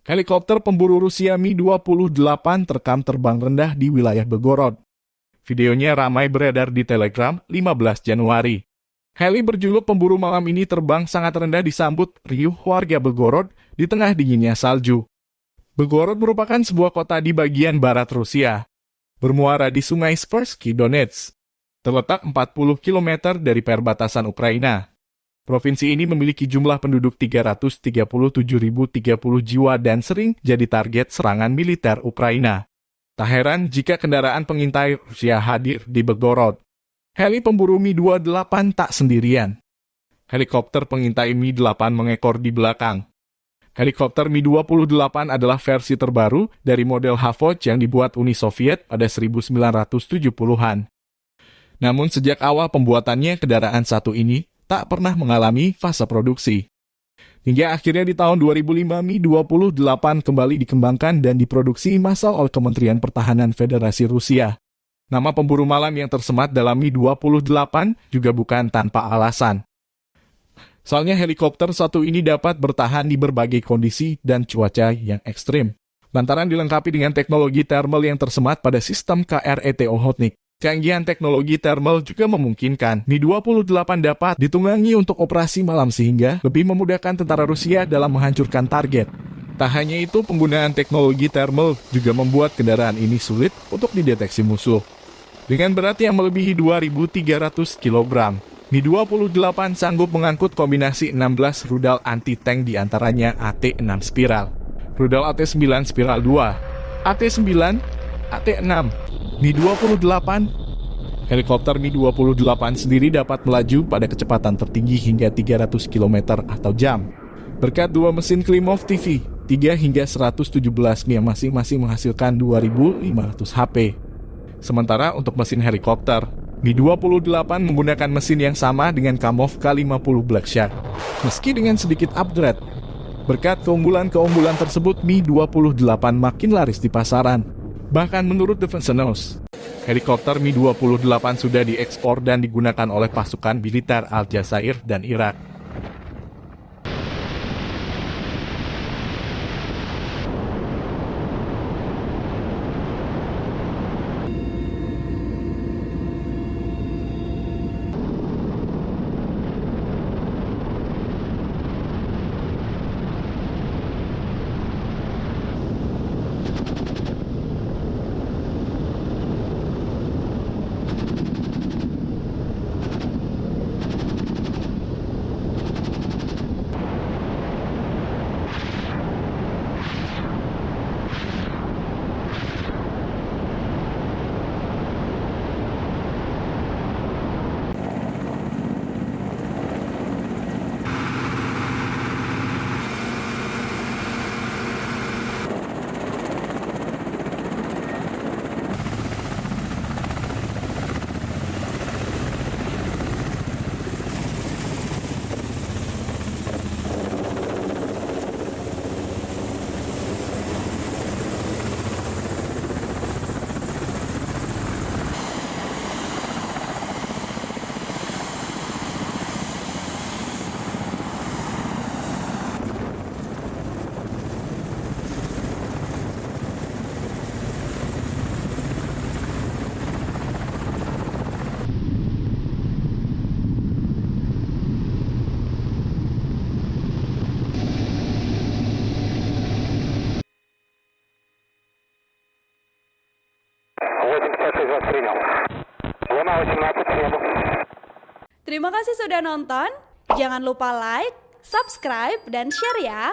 Helikopter pemburu Rusia Mi-28 terekam terbang rendah di wilayah Belgorod. Videonya ramai beredar di Telegram 15 Januari. Heli berjuluk pemburu malam ini terbang sangat rendah disambut riuh warga Belgorod di tengah dinginnya salju. Belgorod merupakan sebuah kota di bagian barat Rusia, bermuara di Sungai Spersky Donets, terletak 40 km dari perbatasan Ukraina. Provinsi ini memiliki jumlah penduduk 337.030 jiwa dan sering jadi target serangan militer Ukraina. Tak heran jika kendaraan pengintai Rusia hadir di Belgorod. Heli pemburu Mi-28 tak sendirian. Helikopter pengintai Mi-8 mengekor di belakang. Helikopter Mi-28 adalah versi terbaru dari model Havok yang dibuat Uni Soviet pada 1970-an. Namun sejak awal pembuatannya, kendaraan satu ini tak pernah mengalami fase produksi. Hingga akhirnya di tahun 2005, Mi-28 kembali dikembangkan dan diproduksi massal oleh Kementerian Pertahanan Federasi Rusia. Nama pemburu malam yang tersemat dalam Mi-28 juga bukan tanpa alasan. Soalnya helikopter satu ini dapat bertahan di berbagai kondisi dan cuaca yang ekstrim, lantaran dilengkapi dengan teknologi thermal yang tersemat pada sistem KRET Ohotnik. Keanggihan teknologi thermal juga memungkinkan Mi-28 dapat ditunggangi untuk operasi malam sehingga lebih memudahkan tentara Rusia dalam menghancurkan target. Tak hanya itu, penggunaan teknologi thermal juga membuat kendaraan ini sulit untuk dideteksi musuh. Dengan berat yang melebihi 2.300 kg, Mi-28 sanggup mengangkut kombinasi 16 rudal anti-tank diantaranya AT-6 Spiral, rudal AT-9 Spiral 2, AT-9, AT-6, Mi-28. Helikopter Mi-28 sendiri dapat melaju pada kecepatan tertinggi hingga 300 km atau jam. Berkat dua mesin Klimov TV, 3 hingga 117 yang masing-masing menghasilkan 2.500 HP. Sementara untuk mesin helikopter, Mi-28 menggunakan mesin yang sama dengan Kamov K-50 Black Shark, meski dengan sedikit upgrade. Berkat keunggulan-keunggulan tersebut, Mi-28 makin laris di pasaran. Bahkan menurut Defense News, helikopter Mi-28 sudah diekspor dan digunakan oleh pasukan militer Aljazair dan Irak. Terima kasih sudah nonton. Jangan lupa like, subscribe, dan share ya.